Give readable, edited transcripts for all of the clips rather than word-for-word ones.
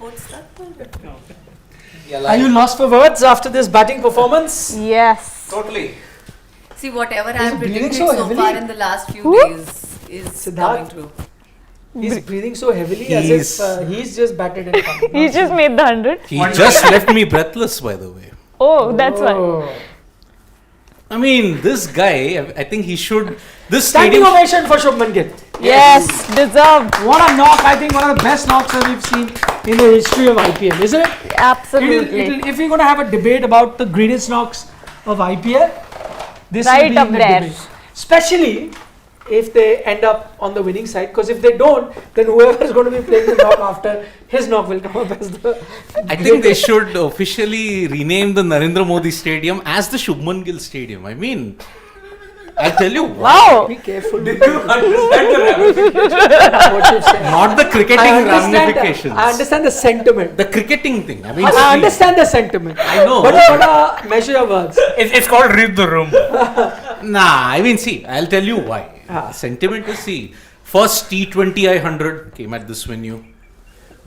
What's that? Are you lost for words after this batting performance? Yes. Totally. See, whatever I have breathing predicted so so heavily? far in the last few days is Siddharth? coming true. He's breathing so heavily as if he's just batted and come. He just made the 100. He just left me breathless, by the way. Oh, that's why. I mean, this guy, I think he should. This Standing stadium. ovation for Shubman Gill. Yes, deserved. What a knock! I think one of the best knocks that we've seen in the history of IPL, isn't it? Absolutely. If we're going to have a debate about the greatest knocks of IPL, this will Right be up in the there. debate. Especially if they end up on the winning side, because if they don't, then whoever is going to be playing the knock after, his knock will come up as the. I think they should officially rename the Narendra Modi Stadium as the Shubman Gill Stadium. I mean, I'll tell you why. Wow. Be careful. Did you understand the ramifications? What you've said. Not the cricketing ramifications. I understand the sentiment. The cricketing thing. I mean, I understand the sentiment. I know. But you gotta measure your words. It's called read the room. Nah, I mean, see, I'll tell you why. Sentiment is, see, first T20 100 came at this venue.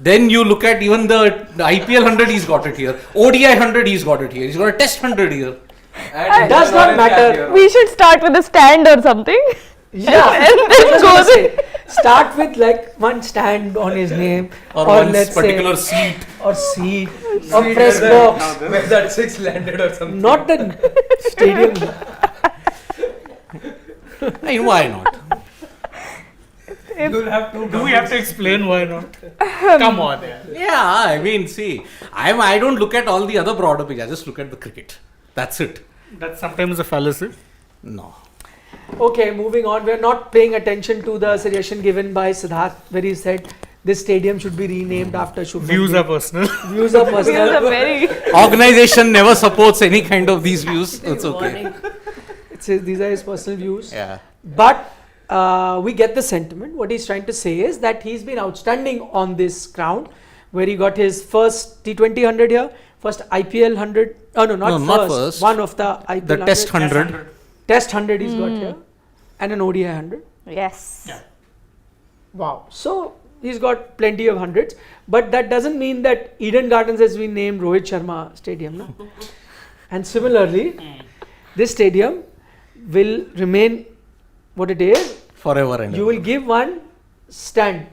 Then you look at even the IPL 100, he's got it here. ODI 100, he's got it here. He's got a Test 100 here. It does not matter. We should start with a stand or something. Yeah. And then I was go gonna with- say, start with like one stand on his name, Or one let's particular say, seat. or seat, or press box. Where that 6 landed or something. Not the stadium. I mean, why not? Do we have to explain why not? Come on. Yeah, I mean, see, I don't look at all the other broader picture. I just look at the cricket. That's it. That's sometimes a fallacy. No. Okay, moving on. We're not paying attention to the suggestion given by Siddharth, where he said this stadium should be renamed after Shubman Views Gill. are personal. Views are These are personal. very. Organization never supports any kind of these views. It's okay. Warning. These are his personal views. Yeah. But we get the sentiment. What he's trying to say is that he's been outstanding on this ground, where he got his first T20 100 here, first IPL 100. Oh no, not first. One of the IPL The Test 100. Test 100 he's got here, and an ODI 100. Yes. Yeah. Wow. So he's got plenty of hundreds, but that doesn't mean that Eden Gardens has been named Rohit Sharma Stadium. No? And similarly, this stadium will remain what it is. Forever and You will give one stand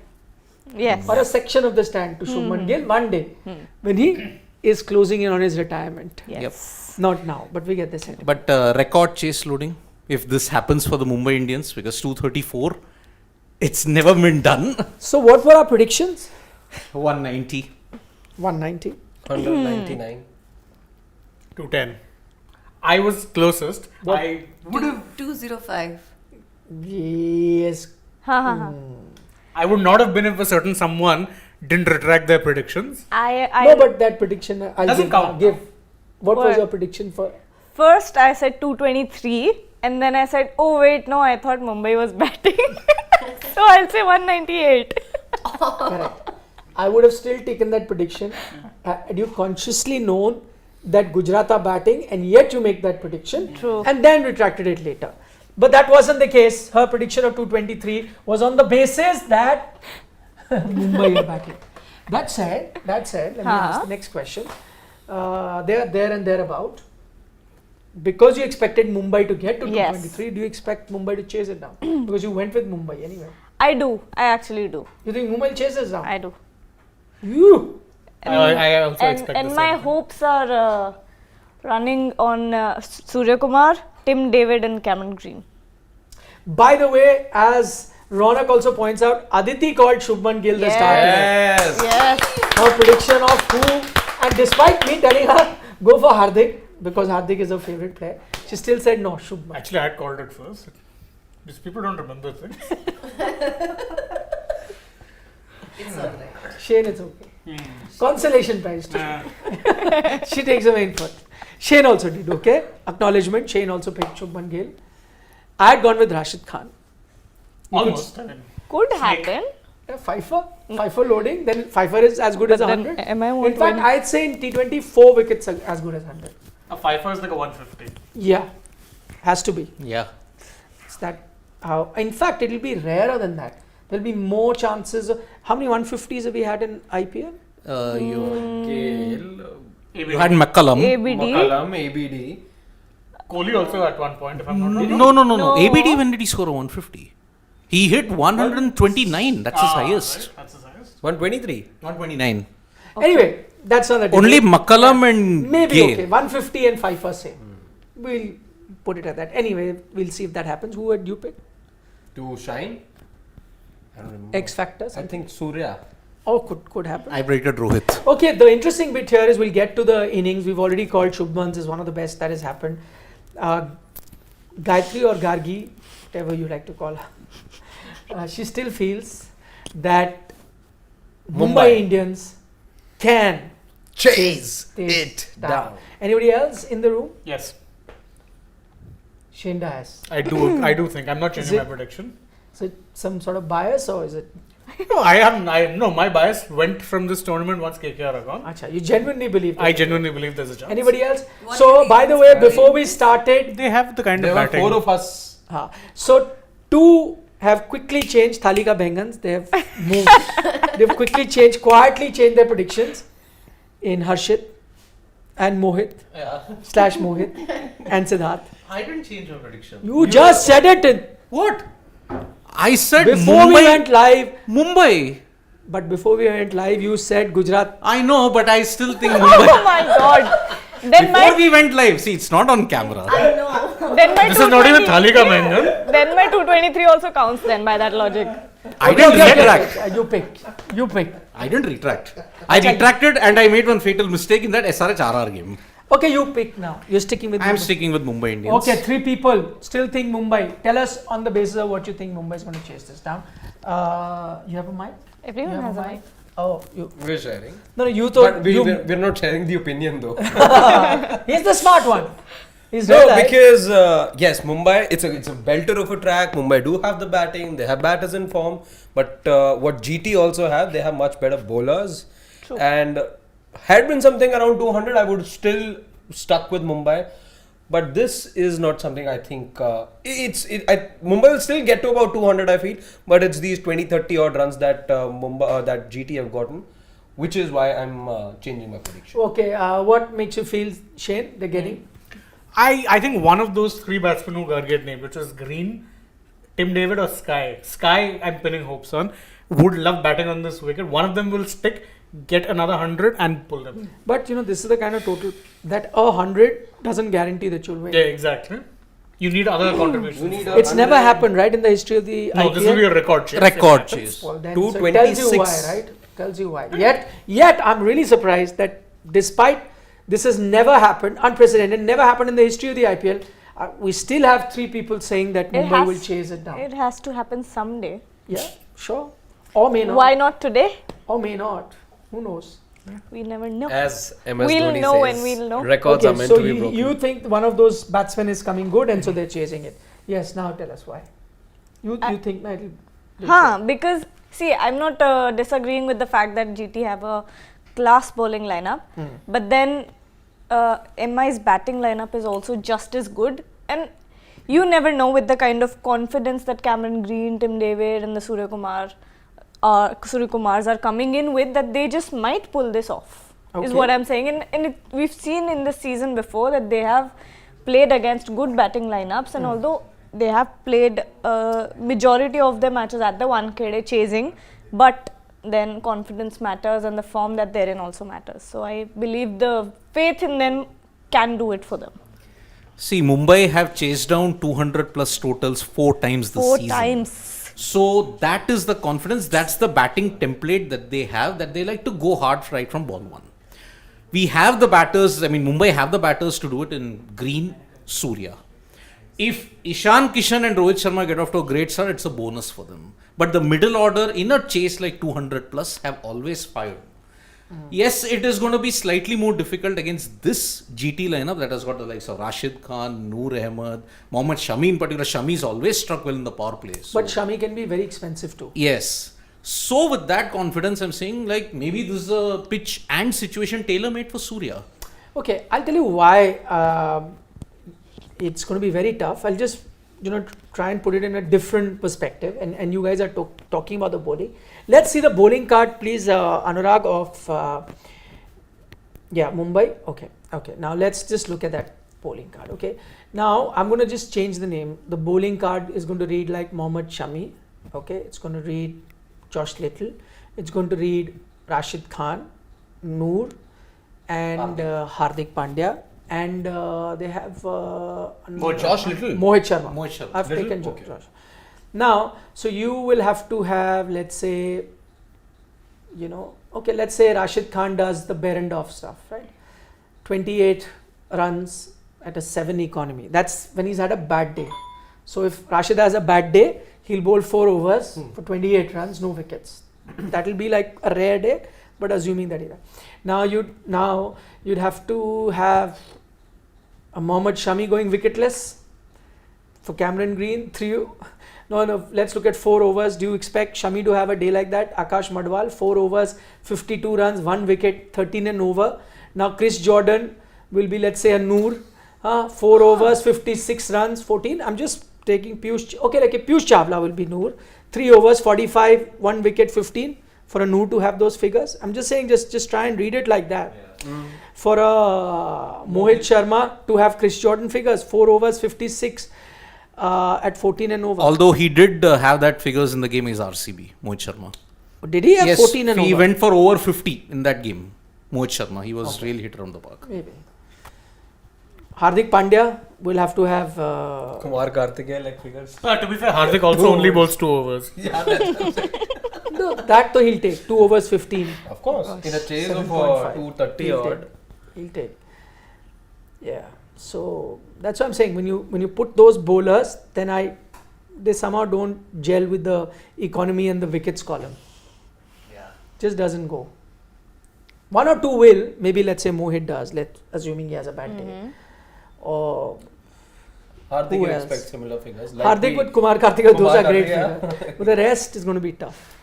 Yes. or a section of the stand to Shubman Gill one day when he is closing in on his retirement. Yes. Not now, but we get the sentiment. But record chase loading, if this happens for the Mumbai Indians, because 234, it's never been done. So what were our predictions? 190. 190. 199. 210. I was closest. What? I would have. 205. Yes. Ha ha ha. I would not have been if a certain someone didn't retract their predictions. No, but that prediction I'll Doesn't count. give. What was What? your prediction for? First, I said 223, and then I said, oh wait, no, I thought Mumbai was batting. So I'll say 198. Correct. I would have still taken that prediction. Had you consciously known that Gujarat are batting and yet you make that prediction True. and then retracted it later. But that wasn't the case. Her prediction of 223 was on the basis that Mumbai are batting. That said, let me ask the next question. They are there and thereabout. Because you expected Mumbai to get to 223, do you expect Mumbai to chase it down? Because you went with Mumbai anyway. I do. I actually do. You think Mumbai chases down? I do. You. I also expect And the my same. hopes are running on Surya Kumar, Tim David, and Cameron Green. By the way, as Ronak also points out, Aditi called Shubman Gill the starter. Yes. Yes. Her prediction of who, and despite me telling her go for Hardik because Hardik is her favorite player, she still said no, Shubman. Actually, I had called it first. These people don't remember things. It's alright. Shane, it's okay. Consolation prize too. She takes the main foot. Shane also did, okay? Acknowledgement. Shane also picked Shubman Gill. I had gone with Rashid Khan. You could Almost. I mean, Could happen. Yeah, Pfeiffer loading, then Pfeiffer is as good as But then 100. MI In won't fact, win. I'd say in T20, 4 wickets are as good as 100. a Pfeiffer is like a 150. Yeah, has to be. Yeah. It's that how. In fact, it will be rarer than that. There'll be more chances. How many 150s have we had in IPL? You had McCullum. ABD. McCullum, ABD. Kohli also at one point, if I'm not wrong. No. ABD, when did he score a 150? He hit 129. That's his highest. Right? That's his highest. 123. 129. Anyway, that's not a Only McCullum and maybe Gale. okay. 150 and 5 are same. We'll put it at that. Anyway, we'll see if that happens. Who had you pick? To shine? I don't remember. X factors. I think Surya. Oh, could happen. I rated Rohit. Okay, the interesting bit here is we'll get to the innings. We've already called Shubman's as one of the best that has happened. Gayatri or Gargi, whatever you like to call her, she still feels that Mumbai Indians can Chase it it down. Anybody else in the room? Yes, Shane Dias. I do think. I'm not changing Is my it- prediction. Is it some sort of bias or is it? No, my bias went from this tournament once KKR are gone. Acha, you genuinely believe that? I genuinely believe there's a chance. Anybody else? What So, do you by the think way, is before going- we started, They have the kind There of were batting. 4 of us. so two have quickly changed Thalika Bengans. They have moved. They've quickly quietly changed their predictions in Harshit and Mohit / Mohit and Siddharth. I didn't change my prediction. You just said it What? I said before we went live. Mumbai. But before we went live, you said Gujarat. I know, but I still think Oh Mumbai. my god. Then Before we went live, see, it's not on camera. I know. then my This is not even 220 Thalika Mangan. Then my 223 also counts then by that logic. I didn't Okay, retract. You pick. I didn't retract. I retracted and I made one fatal mistake in that SRH RR game. Okay, you pick now. You're sticking with I'm Mumbai. sticking with Mumbai Indians. Okay, 3 people still think Mumbai. Tell us on the basis of what you think Mumbai is going to chase this down. You have a mic? Everyone You have has a mic. Oh, you. We're sharing. No, you thought. But we're not sharing the opinion though. He's the smart one. He's No, right. because yes, Mumbai, it's a belter of a track. Mumbai do have the batting. They have batters in form. But what GT also have, they have much better bowlers. True. And had been something around 200, I would still stuck with Mumbai. But this is not something I think. Mumbai will still get to about 200, I feel. But it's these 20-30 odd runs that that GT have gotten, which is why I'm changing my prediction. Okay, what makes you feel, Shane, they're getting? I think one of those 3 batsmen who got named, which was Green, Tim David or Sky. Sky, I'm pinning hopes on. Would love batting on this wicket. One of them will stick, get another 100 and pull them. But you know, this is the kind of total that 100 doesn't guarantee that you'll win. Yeah, exactly. You need other contributions. It's never happened, right, in the history of the No, IPL? this will be a record chase. Record chase. Well, then, so it tells you why, 226. right? Tells you why. Yet, I'm really surprised that despite this has never happened, unprecedented, never happened in the history of the IPL, we still have 3 people saying that Mumbai will chase it down. It has to happen someday. Yeah, sure. Or may not. Why not today? Or may not. Who knows? We never know. As MS We'll Dhoni know says, when we'll know. records are meant so to be broken. you think one of those batsmen is coming good and so they're chasing it. Yes, now tell us why. You think that Because see, I'm not disagreeing with the fact that GT have a class bowling lineup, but then MI's batting lineup is also just as good, and you never know with the kind of confidence that Cameron Green, Tim David and the Surya Kumars are coming in with, that they just might pull this off, is Okay. what I'm saying. And we've seen in the season before that they have played against good batting lineups, and although they have played majority of their matches at the 1KD chasing, but then confidence matters and the form that they're in also matters. So I believe the faith in them can do it for them. See, Mumbai have chased down 200 plus totals 4 times this 4 season. times. So that is the confidence, that's the batting template that they have, that they like to go hard right from ball 1. We have the batters, Mumbai have the batters to do it in Green, Surya. If Ishan Kishan and Rohit Sharma get off to a great start, it's a bonus for them. But the middle order in a chase like 200 plus have always fired. Yes, it is going to be slightly more difficult against this GT lineup that has got the likes of Rashid Khan, Noor Ahmed, Mohammad Shami in particular. Shami's always struck well in the power play. So, But Shami can be very expensive too. yes. So with that confidence, I'm saying like maybe this is a pitch and situation tailor-made for Surya. Okay, I'll tell you why it's going to be very tough. I'll just try and put it in a different perspective, and you guys are talking about the bowling. Let's see the bowling card, please, Anurag, of Mumbai. Okay. Now let's just look at that bowling card. Okay. Now I'm going to just change the name. The bowling card is going to read like Mohammad Shami. Okay. It's going to read Josh Little. It's going to read Rashid Khan, Noor, and Hardik Pandya. And they have Josh Little. Mohit Sharma. Mohit Sharma. I've Little? taken Okay. Josh. Now, so you will have to have, let's say, let's say Rashid Khan does the Berendorf stuff, right? 28 runs at a 7 economy. That's when he's had a bad day. So if Rashid has a bad day, he'll bowl 4 overs for 28 runs, no wickets. That will be like a rare day, but assuming that he does. Now you'd have to have a Mohammad Shami going wicketless for Cameron Green. No, let's look at 4 overs. Do you expect Shami to have a day like that? Akash Madwal, 4 overs, 52 runs, 1 wicket, 13 and over. Now Chris Jordan will be, let's say, a Noor, 4 overs, 56 runs, 14. I'm just taking Piyush. Okay, like a Piyush Chawla will be Noor, 3 overs, 45, 1 wicket, 15. For a Noor to have those figures, I'm just saying, just try and read it like that. For a Mohit Sharma to have Chris Jordan figures, 4 overs, 56 at 14 and over. Although he did have that figures in the game is RCB, Mohit Sharma. Did he have Yes, 14 and over? he went for over 50 in that game. Mohit Sharma, he was really hit around the park. Maybe. Hardik Pandya will have to have. Kumar Kartikeya like figures. To be fair, Hardik also only bowls 2 overs. Yeah, that's No, that though he'll take 2 overs 15. of course. In a chase of 7.5. 230 He'll odd. take. He'll take. Yeah. So that's what I'm saying. When you put those bowlers, then they somehow don't gel with the economy and the wickets column. Yeah. Just doesn't go. 1 or 2 will. Maybe let's say Mohit does. Assuming he has a bad day. Or Hardik Who you else? expect similar figures. Hardik with Kumar Kartikeya, those Kumar are great Kartikeya. figures. But the rest is going to be tough.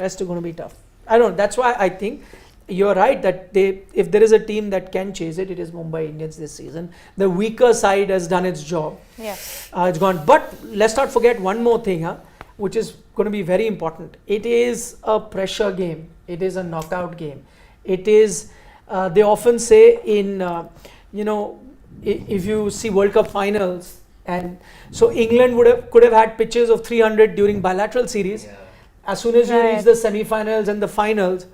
I don't know. That's why I think you're right that if there is a team that can chase it, it is Mumbai Indians this season. The weaker side has done its job. Yes. It's gone. But let's not forget one more thing, which is going to be very important. It is a pressure game. It is a knockout game. It is. They often say if you see World Cup finals, and so England could have had pitches of 300 during bilateral series. Yeah. As soon as you Right. reach the semi-finals and the finals,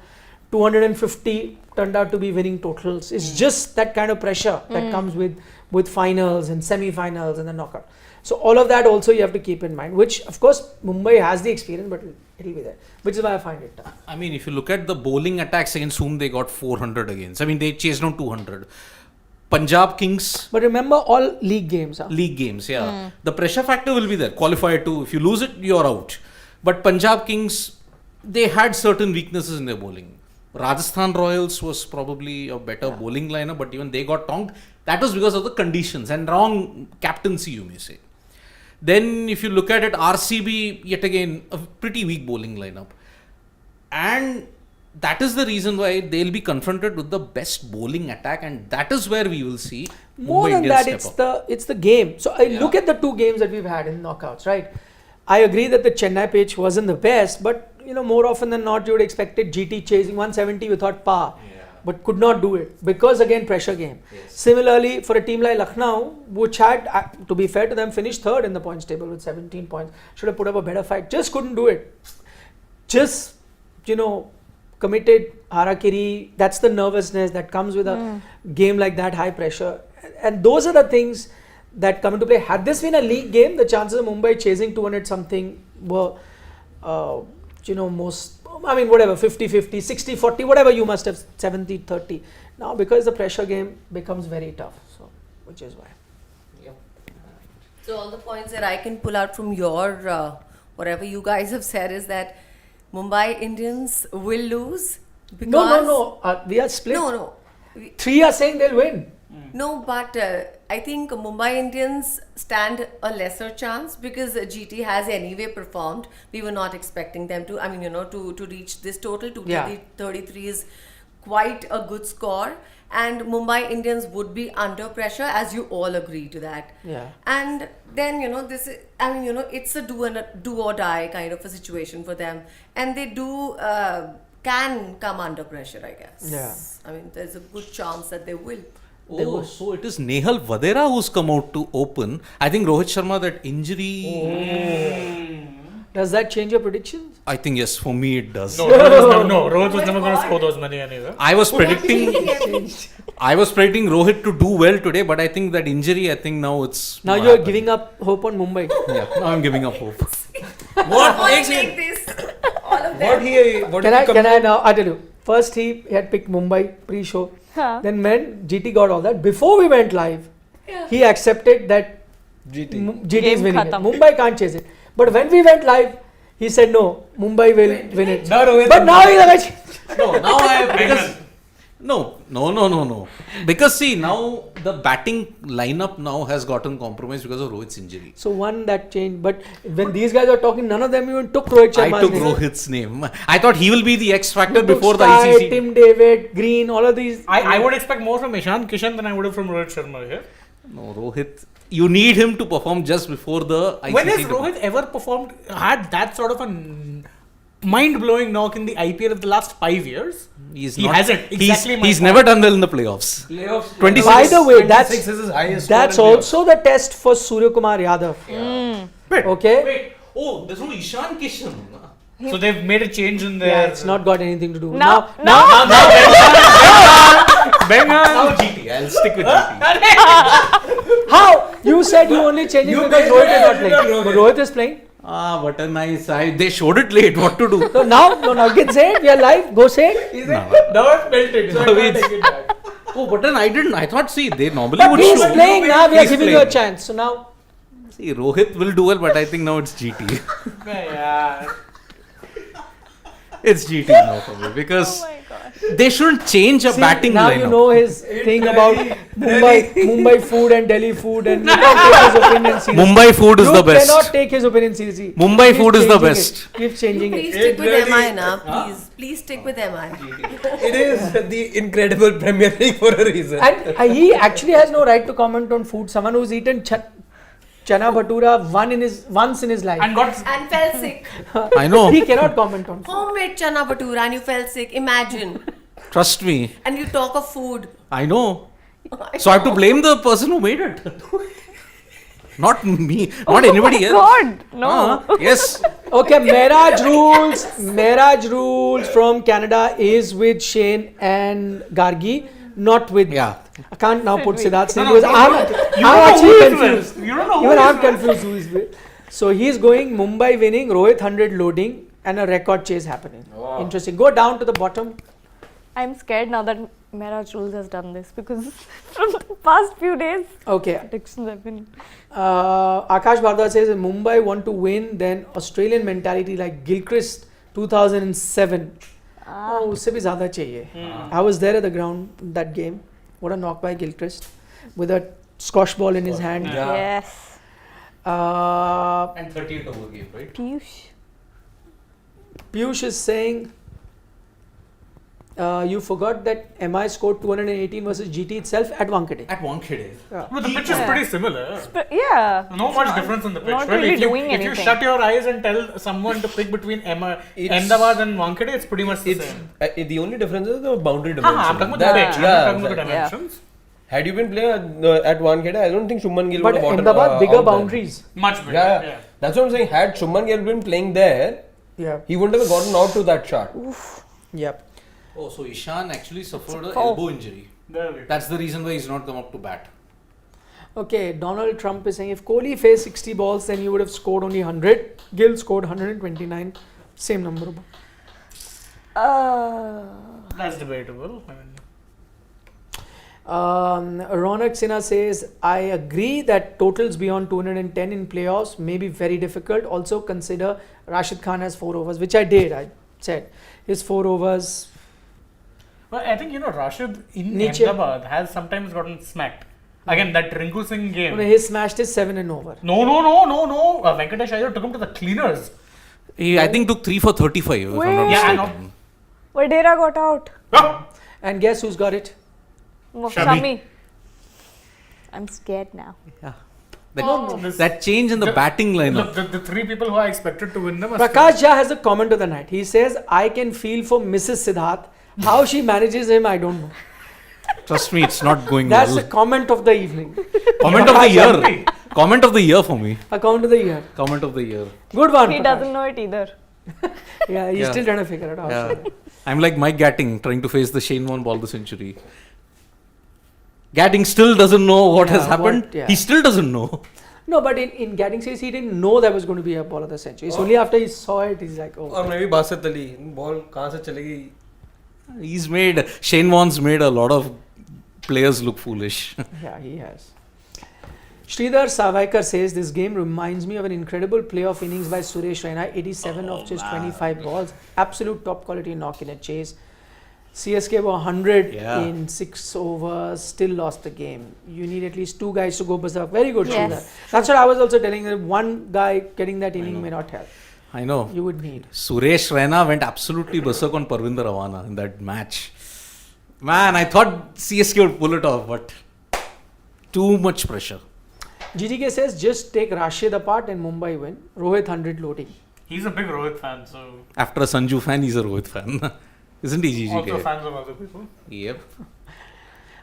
250 turned out to be winning totals. It's just that kind of pressure that comes with finals and semi-finals and the knockout. So all of that also you have to keep in mind, which of course Mumbai has the experience, but it'll be there, which is why I find it tough. I mean, if you look at the bowling attacks against whom they got 400 against, I mean, they chased down 200. Punjab Kings, But remember, all league games. league games, yeah. The pressure factor will be there. Qualifier 2, if you lose it, you're out. But Punjab Kings, they had certain weaknesses in their bowling. Rajasthan Royals was probably a better bowling lineup, but even they got tonked. That was because of the conditions and wrong captaincy, you may say. Then if you look at it, RCB, yet again, a pretty weak bowling lineup. And that is the reason why they'll be confronted with the best bowling attack, and that is where we will see More Mumbai than Indians that, step up. it's the game. So look at the 2 games that we've had in knockouts, right? I agree that the Chennai pitch wasn't the best, but more often than not, you would expect it GT chasing 170 without power, but could not do it because again pressure game. Similarly, for a team like Lucknow, which had, to be fair to them, finished 3rd in the points table with 17 points, should have put up a better fight, just couldn't do it. Just committed harakiri. That's the nervousness that comes with a game like that, high pressure, and those are the things that come into play. Had this been a league game, the chances of Mumbai chasing 200 something were, whatever, 50-50, 60-40, whatever you must have, 70-30. Now, because the pressure game becomes very tough, so which is why. So all the points that I can pull out from your whatever you guys have said is that Mumbai Indians will lose because No. We are split. no. 3 are saying they'll win. No, but I think Mumbai Indians stand a lesser chance because GT has anyway performed. We were not expecting them to, to reach this total. 233 is quite a good score, and Mumbai Indians would be under pressure, as you all agree to that. Yeah. And then this is, it's a do or die kind of a situation for them, and they can come under pressure, I guess. Yeah. There's a good chance that they will. Oh, so it is Nehal Vadera who's come out to open. I think Rohit Sharma, that injury. Does that change your predictions? I think yes, for me it does. No, Rohit was never going to score those many anyway. I was predicting Rohit to do well today, but I think that injury, now it's. Now not you're happening. giving up hope on Mumbai. Yeah, now I'm giving up hope. What All makes take it? this, all of them. Can I now? I tell you. First he had picked Mumbai pre-show. Huh. Then when GT got all that, before we went live, he accepted that GT is Game winning it. khatam. Mumbai can't chase it. But when we went live, he said no, Mumbai will win it. No, Rohit. But now he's like, No, now because no. Because see, now the batting lineup now has gotten compromised because of Rohit's injury. so one that changed. But when these guys are talking, none of them even took Rohit Sharma's I took name. Rohit's name. I thought he will be the X factor You took before the Sky, ICC. Tim David, Green, all of these. I would expect more from Ishan Kishan than I would have from Rohit Sharma here. No, Rohit. You need him to perform just before the ICC. When has debut. Rohit ever had that sort of a mind-blowing knock in the IPL of the last 5 years? He hasn't. Exactly my He's point. never done well in the playoffs. 26. By the way, 26 is his highest that's score in also the test for Surya Kumar Yadav. Wait, Okay? Wait. Oh, there's no Ishan Kishan. So they've made a change in their. Yeah, it's not got anything to do. No. Bengal. Now GT. I'll stick with GT. How? You said you only changing You because made Rohit is it, not you playing. did not But Rohit. Rohit is playing. What a nice. They showed it late. What to do? So now again say it. We are live. Go say it. Now I've built it. So I can't take it back. Oh, but then I didn't. I thought, see, they normally would He's show. playing now. We are He's giving you a playing. chance. So now. See, Rohit will do well, but I think now it's GT. Yeah. It's GT now for me because Oh my God. they shouldn't change a See, batting now lineup. you know his thing about Mumbai food and Delhi food, and you can't take his opinion seriously. Mumbai food is you the best. cannot take his opinion seriously. Mumbai Keep food is the changing best. it. Keep changing Please it. stick with really- MI now. Please stick with MI. It is the incredible Premier League for a reason. And he actually has no right to comment on food. Someone who's eaten chana bhatura once in his life. And got. And fell sick. I know. He cannot comment on food. Homemade chana bhatura and you fell sick. Imagine. Trust me. And you talk of food. I know. So I have to blame the person who made it. Not me. Not anybody else. God, no. Yes. Okay, marriage rules from Canada is with Shane and Gargi, not with. Yeah. I can't now put Siddharth's name No, because I'm actually confused. You don't know who Even is I'm with. confused who is with. So he's going Mumbai winning, Rohit 100 loading, and a record chase happening. Interesting. Go down to the bottom. I'm scared now that Maraj Rules has done this because from the past few days, Okay. predictions have been. Akash Bhardwaj says if Mumbai want to win, then Australian mentality like Gilchrist 2007. Oh, उससे भी ज़्यादा चाहिए. I was there at the ground that game. What a knock by Gilchrist with a squash ball in his hand. Yeah. Yes. And 38 over game, right? Piyush. Piyush is saying you forgot that MI scored 218 versus GT itself at Wankhede. At Wankhede. But the pitch is pretty similar. Yeah. No much difference in the pitch. Not Well, really if you, doing if you anything. shut your eyes and tell someone to pick between Ahmedabad and Wankhede, it's pretty much the It's same. the only difference is the boundary dimension. I'm talking about That- the pitch. yeah, I'm talking about the exactly. dimensions. Had you been playing at Wankhede, I don't think Shubman Gill But would have bought Ahmedabad bigger boundaries. Much better. Yeah, Yeah. that's what I'm saying. Had Shubman Gill been playing there, Yeah. he wouldn't have gotten out to that shot. Yep. Oh, so Ishan actually suffered an Oh. elbow injury. There we go. That's the reason why he's not come up to bat. Okay, Donald Trump is saying if Kohli faced 60 balls, then he would have scored only 100. Gill scored 129. Same number. That's debatable. I mean, Ronak Sinha says, I agree that totals beyond 210 in playoffs may be very difficult. Also consider Rashid Khan has 4 overs, which I did. I said his 4 overs. well, I think, Rashid in Niche. Ahmedabad has sometimes gotten smacked. Again, that Rinku Singh game. He smashed his 7 and over. No. Venkatesh Iyer took him to the cleaners. He, I think, took 3 for 35. If I'm not Wait. Yeah, I mistaken. know. Vadera got out. Oh, And guess who's got it? Shami. Shami. I'm scared now. Yeah. That change in the batting lineup. Look, the three people who I expected to win them are Prakash Jha has a comment of the night. He says, I can feel for Mrs. Siddharth. How she manages him, I don't know. Trust me, it's not going That's well. the comment of the evening. Comment of the year. Comment of the year for me. A comment of the year. Comment of the year. Good one. He Prakash. doesn't know it either. Yeah, he's Yeah. still trying to figure it out. Yeah. I'm like Mike Gatting trying to face the Shane Warne ball the century. Gatting still doesn't know what has happened. yeah. He still doesn't know. No, but in Gatting says he didn't know there was going to be a ball of the century. It's only after he saw it, he's like, oh. Or maybe Basit Ali. Ball kahan se chalegi? Shane Warne's made a lot of players look foolish. Yeah, he has. Sridhar Savaikar says this game reminds me of an incredible playoff innings by Suresh Raina, 87 of just 25 balls. Absolute top quality knock in a chase. CSK were 100 Yeah. in 6 overs, still lost the game. You need at least 2 guys to go berserk. Very good, Yes. Sridhar. That's what I was also telling you. One guy getting that inning may not help. I know. You would need. Suresh Raina went absolutely berserk on Parvinder Ravana in that match. Man, I thought CSK would pull it off, but too much pressure. GGK says just take Rashid apart and Mumbai win. Rohit 100 loading. He's a big Rohit fan, so After a Sanju fan, he's a Rohit fan. Isn't he, GGK? also fans of other people. Yep.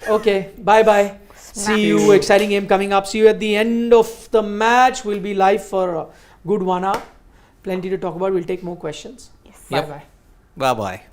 Okay, bye bye. See you. Exciting game coming up. See you at the end of the match. We'll be live for a good 1 hour. Plenty to talk about. We'll take more questions. Yes. Bye Yep. bye. Bye-bye.